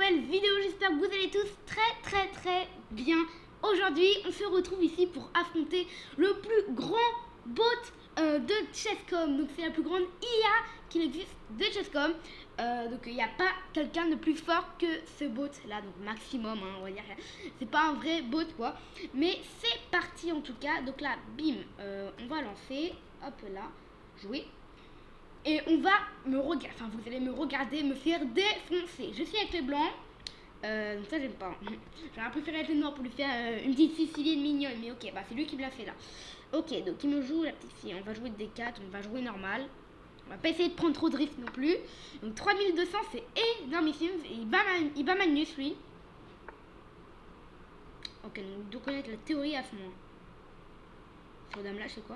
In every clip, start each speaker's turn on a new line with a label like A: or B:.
A: nouvelle vidéo, j'espère que vous allez tous très bien. Aujourd'hui, on se retrouve ici pour affronter le plus grand bot de Chess.com. Donc c'est la plus grande IA qu'il existe de Chess.com. Donc il n'y a pas quelqu'un de plus fort que ce bot là, donc maximum, hein, on va dire. C'est pas un vrai bot quoi. Mais c'est parti en tout cas. Donc là, bim, on va lancer. Hop là, jouer. Et on va me regarder, enfin vous allez me regarder me faire défoncer. Je suis avec les blancs, donc ça j'aime pas. J'aurais préféré être les noirs pour lui faire une petite Sicilienne mignonne, mais ok, bah c'est lui qui me l'a fait là. Ok, donc il me joue la petite fille, on va jouer D4, on va jouer normal. On va pas essayer de prendre trop de drift non plus. Donc 3200 c'est énormissime, il bat Magnus lui. Ok, donc il doit connaître la théorie à ce moment. Sur dame là, je sais quoi.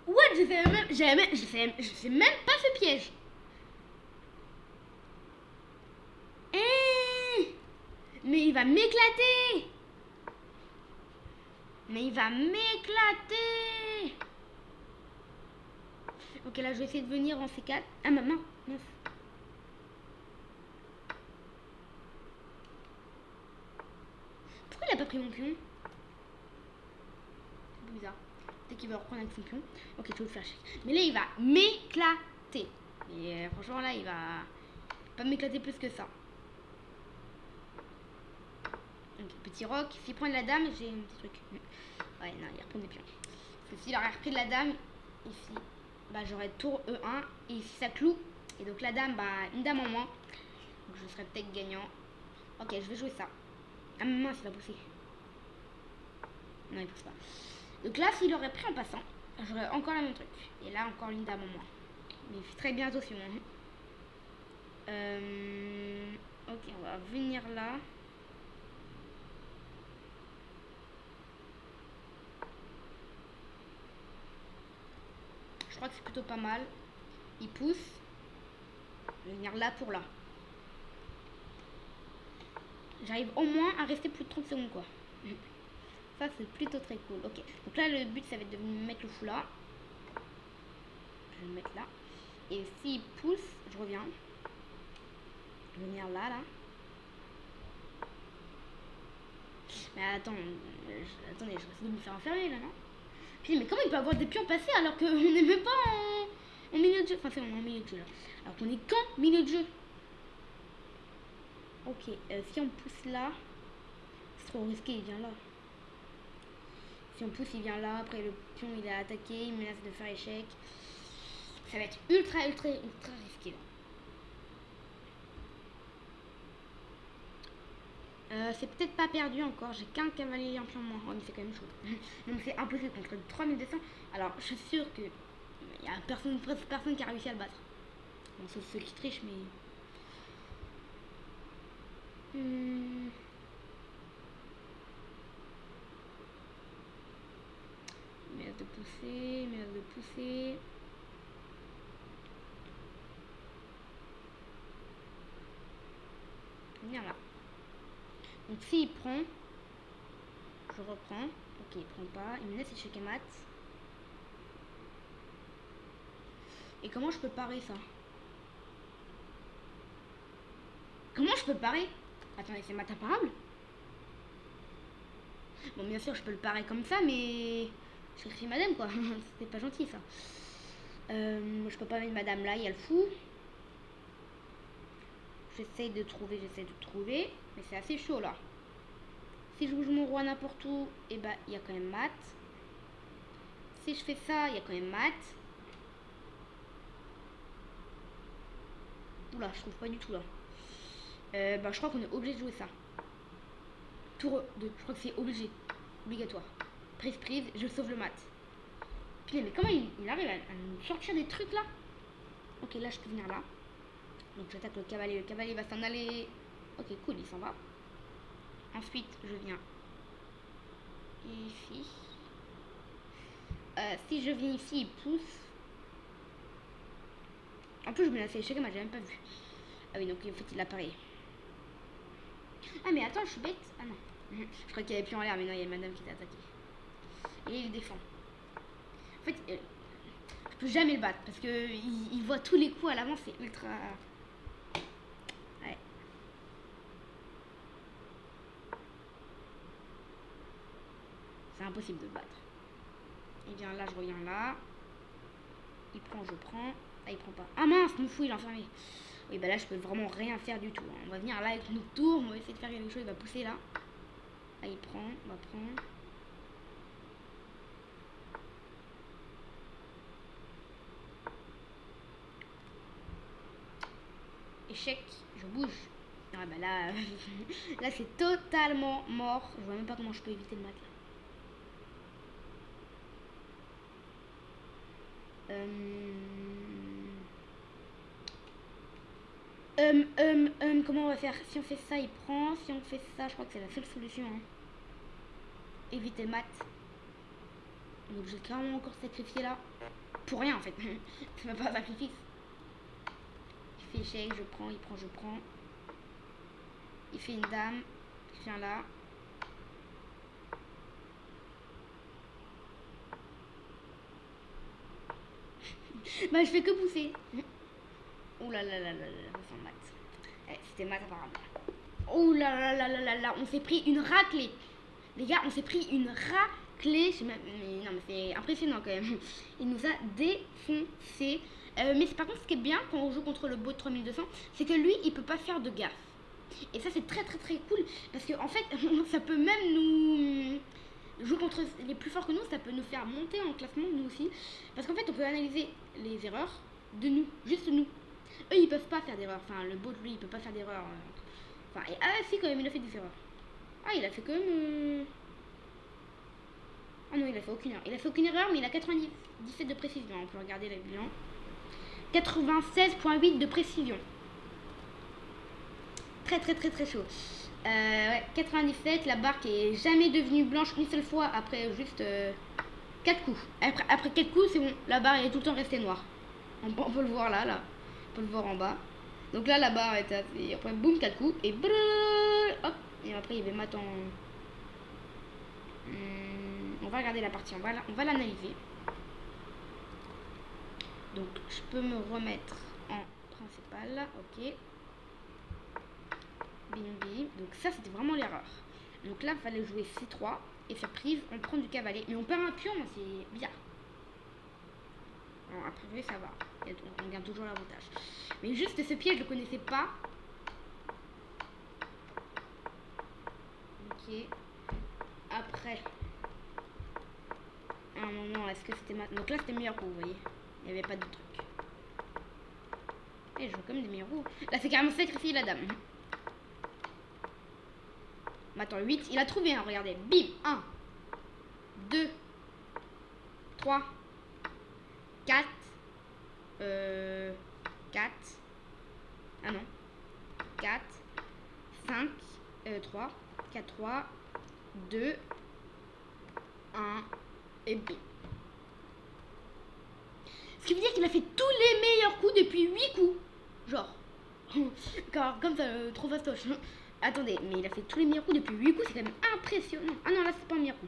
A: What? Je sais même pas ce piège. Mais il va m'éclater. Ok, là je vais essayer de venir en C4. Ah maman, mince. Pourquoi il a pas pris mon pion? C'est bizarre. Peut-être qu'il va reprendre avec son pion. Ok, je vais le faire chier. Mais là il va m'éclater. Et franchement là il va pas m'éclater plus que ça. Donc, petit roc, s'il prend de la dame, j'ai un petit truc. Ouais, non, il reprend des pions. Parce que s'il aurait repris de la dame, ici, bah j'aurais tour E1, et ici ça cloue. Et donc la dame, bah une dame en moins. Donc je serais peut-être gagnant. Ok, je vais jouer ça. Ah mince, il va pousser. Non, il pousse pas. Donc là, s'il aurait pris en passant, j'aurais encore la même truc. Et là, encore une dame en moins. Mais il fait très bien attention. Ok, on va venir là. Je crois que c'est plutôt pas mal. Il pousse. Je vais venir là pour là. J'arrive au moins à rester plus de 30 secondes quoi. Ça c'est plutôt très cool. Ok. Donc là le but ça va être de mettre le fou là. Je vais le mettre là. Et s'il pousse, je reviens. Je vais venir là. Mais attendez, je risque de me faire enfermer là, non? Puis mais comment il peut avoir des pions passés alors qu'on n'est même pas en milieu de jeu? Enfin c'est en milieu de jeu là. Alors qu'on est qu'en milieu de jeu. Ok, si on pousse là, c'est trop risqué, il vient là. Si on pousse, il vient là, après le pion il a attaqué, il menace de faire échec. Ça va être ultra risqué là. C'est peut-être pas perdu encore, j'ai qu'un cavalier et un pion moins. Oh mais c'est quand même chaud. Donc c'est impossible contre 3200. Alors je suis sûre que il y a presque personne qui a réussi à le battre. Bon sauf ceux qui trichent mais... Menace de pousser. Viens là. Donc s'il prend, je reprends. Ok, il prend pas. Il me laisse échec et mat. Et comment je peux parer ça? Comment je peux parer? Attendez, c'est mat imparable? Bon, bien sûr, je peux le parer comme ça, mais... J'ai écrit madame, quoi. C'était pas gentil, ça. Je peux pas mettre madame là, il y a le fou. J'essaye de trouver. Mais c'est assez chaud, là. Si je bouge mon roi n'importe où, et bah, il y a quand même mat. Si je fais ça, il y a quand même mat. Oula, je trouve pas du tout, là. Bah, je crois qu'on est obligé de jouer ça. Tour 2, je crois que c'est obligé. Obligatoire. Prise, je sauve le mat. Putain, mais comment il arrive à nous sortir des trucs là? Ok, là je peux venir là. Donc j'attaque le cavalier va s'en aller. Ok, cool, il s'en va. Ensuite, je viens ici. Si je viens ici, il pousse. En plus, je me l'ai fait échec, moi j'ai même pas vu. Ah oui, donc en fait, il a pareil. Ah, mais attends, je suis bête. Ah non. Je crois qu'il y avait plus en l'air, mais non, il y a madame qui t'a attaqué. Et il défend. En fait, je peux jamais le battre parce que il voit tous les coups à l'avance, c'est ultra... Ouais. C'est impossible de le battre. Il vient là, je reviens là. Il prend, je prends. Ah, il prend pas. Ah mince, mon fou, il est enfermé. Oui, bah là, je peux vraiment rien faire du tout. Hein. On va venir là avec notre tour. On va essayer de faire quelque chose. Il va pousser là. Là, il prend. On va prendre. Échec. Je bouge. Ah bah là, là c'est totalement mort. Je vois même pas comment je peux éviter le mat là. Comment on va faire? Si on fait ça, il prend. Si on fait ça, je crois que c'est la seule solution. Hein. Éviter le mat. On est obligé de carrément encore sacrifier là. Pour rien en fait. C'est même pas un sacrifice. Il fait échec, je prends, il prend, je prends. Il fait une dame. Je viens là. Bah je fais que pousser. Ouh là là là là là, sans mat. C'était mat apparemment. Oh là là là là là là, on s'est pris une raclée. Les gars, on s'est pris une raclée. Mais non, mais c'est impressionnant quand même. Il nous a défoncé. Mais par contre, ce qui est bien quand on joue contre le bot 3200, c'est que lui, il peut pas faire de gaffe. Et ça, c'est très très très cool. Parce que en fait, ça peut même nous... Jouer contre les plus forts que nous, ça peut nous faire monter en classement, nous aussi. Parce qu'en fait, on peut analyser les erreurs de nous, juste nous. Eux, ils peuvent pas faire d'erreurs. Enfin, le bot, lui, il peut pas faire d'erreurs. Enfin, et, ah si, quand même, il a fait des erreurs. Ah, il a fait quand même... Ah non, il a fait aucune erreur. Il a fait aucune erreur, mais il a 97 de précision. On peut regarder le bilan. 96,8 de précision. Très très très très chaud. Ouais, 97, la barre qui est jamais devenue blanche une seule fois après juste 4 coups. Après 4 coups, c'est bon, la barre est tout le temps restée noire. On peut le voir là. On peut le voir en bas. Donc là, la barre est et après, boum, 4 coups. Et brrr, hop. Et après, il y avait mat en... on va regarder la partie, on va l'analyser. Donc, je peux me remettre en principal. Ok. Bim bim. Donc ça, c'était vraiment l'erreur. Donc là, il fallait jouer C3. Et surprise, on prend du cavalier. Mais on perd un pion, c'est bizarre. Bon, après, ça va. Et donc, on gagne toujours l'avantage. Mais juste ce piège, je le connaissais pas. Ok. Après. À un moment, est-ce que c'était maintenant? Donc là, c'était meilleur coup, vous voyez. Il n'y avait pas de truc. Et je joue comme des meilleurs coups. Là, c'est carrément sacrifier la dame. Attends, 8, il a trouvé un, regardez. Bim, 1, 2, 3, 4, 4, ah non, 4, 5, 3, 4, 3, 2, 1, et bim. Ce qui veut dire qu'il a fait tous les meilleurs coups depuis 8 coups. Genre, comme ça, trop fastoche. Attendez, mais il a fait tous les meilleurs coups depuis 8 coups, c'est quand même impressionnant. Ah non, là, c'est pas un meilleur coup.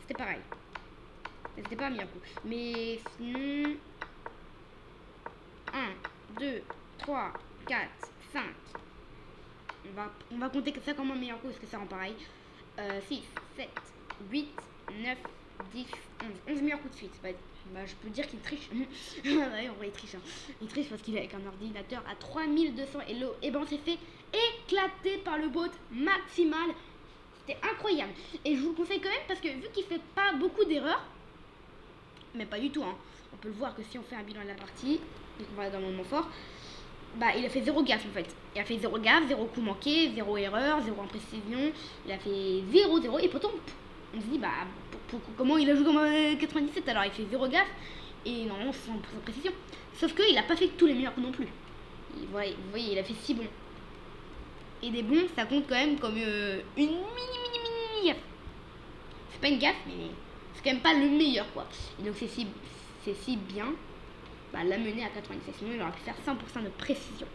A: C'était pareil. C'était pas un meilleur coup. Mais sinon... 1, 2, 3, 4, 5. On va compter ça comme un meilleur coup, parce que ça rend pareil. 6, 7, 8, 9, 10, 11 meilleurs coups de suite. Bah, je peux dire qu'il triche. Ouais, en vrai, il triche. Hein. Il triche parce qu'il est avec un ordinateur à 3200 Elo. Et ben, on s'est fait éclater par le bot maximal. C'était incroyable. Et je vous le conseille quand même parce que vu qu'il fait pas beaucoup d'erreurs, mais pas du tout, hein. On peut le voir que si on fait un bilan de la partie, donc on va dans le moment fort, bah il a fait 0 gaffe en fait. Il a fait 0 gaffe, 0 coup manqué, 0 erreur, 0 imprécision. Il a fait 0-0 et pourtant on se dit bah comment il a joué comme 97 alors il fait 0 gaffe et normalement sans précision. Sauf qu'il a pas fait tous les meilleurs coups non plus. Vous voyez, il a fait 6 bons. Et des bons ça compte quand même comme une mini gaffe. C'est pas une gaffe mais c'est quand même pas le meilleur quoi. Et donc c'est si bien. l'amener à 97. Sinon, il aurait pu faire 100% de précision.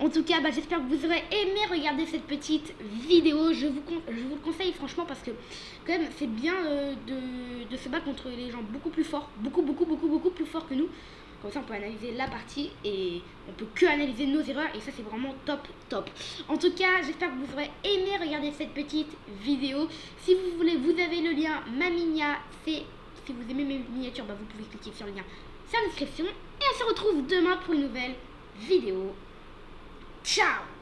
A: En tout cas, j'espère que vous aurez aimé regarder cette petite vidéo. Je vous le conseille franchement parce que quand même, c'est bien de se battre contre les gens beaucoup plus forts, beaucoup plus forts que nous. Comme ça, on peut analyser la partie et on peut que analyser nos erreurs. Et ça, c'est vraiment top. En tout cas, j'espère que vous aurez aimé regarder cette petite vidéo. Si vous voulez, vous avez le lien Maminia. Si vous aimez mes miniatures, vous pouvez cliquer sur le lien. C'est en description. Et on se retrouve demain pour une nouvelle vidéo. Ciao!